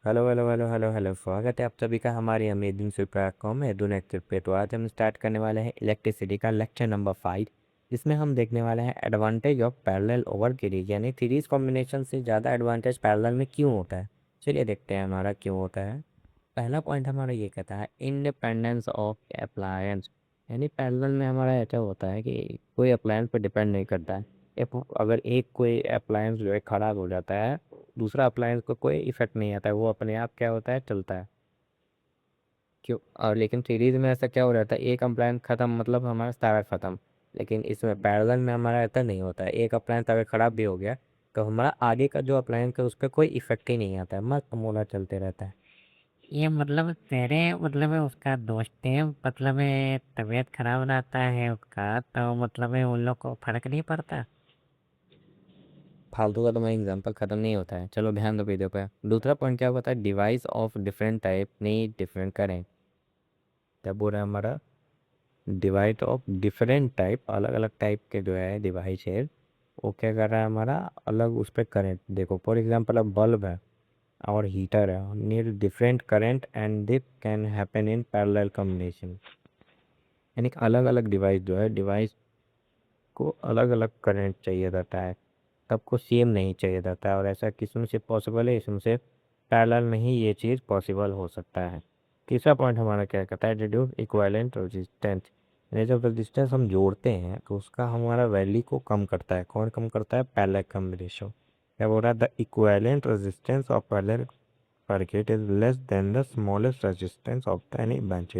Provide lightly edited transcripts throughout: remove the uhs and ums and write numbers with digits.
Hello hello hello hello hello, स्वागत है आप सभी का हमारी अमेजिंग प्लेटफॉर्म में एडुनेक्टिव पे। तो आज हम स्टार्ट करने वाले हैं इलेक्ट्रिसिटी का लेक्चर नंबर 5, जिसमें हम देखने वाले हैं advantage of parallel over series, यानी सीरीज कॉम्बिनेशन से ज़्यादा एडवांटेज पैरेलल में क्यों होता है। चलिए देखते हैं हमारा क्यों होता है। पहला पॉइंट हमारा ये कहता है इंडिपेंडेंस ऑफ अप्लायंस, यानी पैरेलल में हमारा ऐसा होता है कि कोई अप्लायंस पर डिपेंड नहीं करता है। अगर एक कोई अप्लायंस जो है ख़राब हो जाता है, दूसरा अप्लायंस को कोई इफेक्ट नहीं आता है, वो अपने आप क्या होता है, चलता है। क्यों? और लेकिन सीरीज में ऐसा क्या हो जाता है, एक अप्लायंस ख़त्म मतलब हमारा सारा ख़त्म। लेकिन इसमें पैरेलल में हमारा ऐसा नहीं होता है। एक अप्लायंस अगर ख़राब भी हो गया तो हमारा आगे का जो अप्लायंस है उस पर कोई इफेक्ट ही नहीं आता है, मस्त मोला चलते रहता है। ये मतलब तेरे मतलब है उसका दोस्त है मतलब है तबीयत खराब रहता है उसका तो मतलब है उन लोग को फर्क नहीं पड़ता। फालतू का तो मैं एग्जांपल ख़त्म नहीं होता है। चलो ध्यान दो वीडियो पे। दूसरा पॉइंट क्या होता है, device of different type need different current. क्या बोल रहा है हमारा, डिवाइस ऑफ डिफरेंट टाइप, अलग अलग टाइप के जो है डिवाइस है, वो क्या कर रहा है हमारा, अलग उस पर करेंट। देखो फॉर एग्जांपल अब बल्ब है और हीटर है, need different current and this can happen in parallel combination. यानी अलग अलग डिवाइस जो है, डिवाइस को अलग अलग करंट चाहिए रहता है, सबको सेम नहीं चाहिए रहता है। और ऐसा किस्म से पॉसिबल है, इसमें से पैरेलल में ही ये चीज़ पॉसिबल हो सकता है। तीसरा पॉइंट हमारा क्या कहता है, रिड्यूस इक्विवेलेंट रेजिस्टेंस, यानी जब रेजिस्टेंस हम जोड़ते हैं तो उसका हमारा वैल्यू को कम करता है। कौन कम करता है, पैरेलल कॉम्बिनेशन। क्या बोल रहा है, the equivalent resistance of parallel circuit is less than the smallest resistance of any branch,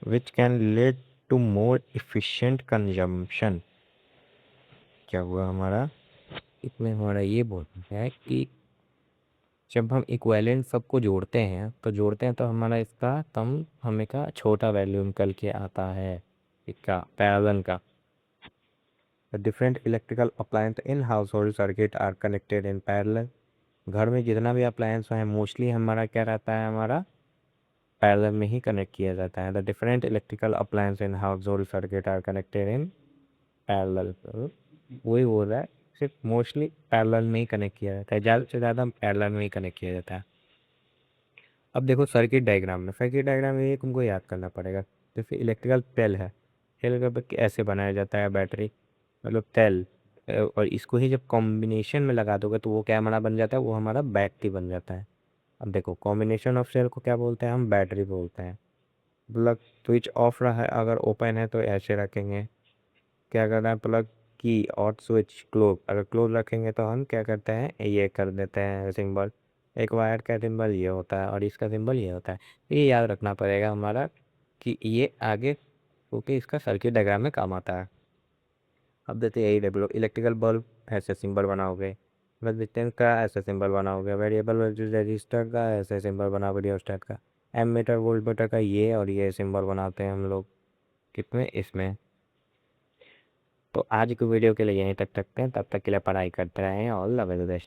which can lead to more efficient consumption। क्या हुआ हमारा, इसमें हमारा ये बोलना है कि जब हम इक्विवेलेंट सबको जोड़ते हैं तो हमारा इसका कम हमें का छोटा वैल्यू निकल के आता है, इसका पैरेलल का। The different electrical appliance in household circuit are connected in parallel. घर में जितना भी अप्लायंस है मोस्टली हमारा क्या रहता है, हमारा पैरेलल में ही कनेक्ट किया जाता है। The different electrical appliance in household circuit are connected in parallel. वही बोल रहा है, सिर्फ मोस्टली पैरेलल में ही कनेक्ट किया जाता है, ज़्यादा से ज़्यादा पैरेलल में ही कनेक्ट किया जाता है। अब देखो सर्किट डायग्राम में ये तुमको याद करना पड़ेगा। जैसे इलेक्ट्रिकल सेल है, सेल का ऐसे बनाया जाता है बैटरी, मतलब सेल। और इसको ही जब कॉम्बिनेशन में लगा दोगे तो वो क्या हमारा बन जाता है, वो हमारा बैटरी बन जाता है। अब देखो कॉम्बिनेशन ऑफ सेल को क्या बोलते हैं, हम बैटरी बोलते हैं। प्लग स्विच ऑफ रहा है, अगर ओपन है तो ऐसे रखेंगे। क्या करना है, प्लग की और स्विच क्लोज, अगर क्लोज रखेंगे तो हम क्या करते हैं, ये कर देते हैं सिंबल। एक वायर का सिंबल ये होता है और इसका सिंबल ये होता है। ये याद रखना पड़ेगा हमारा कि ये आगे, क्योंकि इसका सर्किट डायग्राम में काम आता है। अब देते यही डेवलप, इलेक्ट्रिकल बल्ब ऐसे सिंबल बनाओगे, रेजिस्टेंस का ऐसे सिंबल बनाओगे, वेरिएबल रजिस्टर का ऐसे सिंबल बनाओगे, रियोस्टेट का, एमीटर वोल्ट मीटर का ये और ये सिंबल बनाते हैं हम लोग कितने इसमें। तो आज की वीडियो के लिए यहीं तक रखते हैं, तब तक के लिए पढ़ाई करते रहें और लव यू।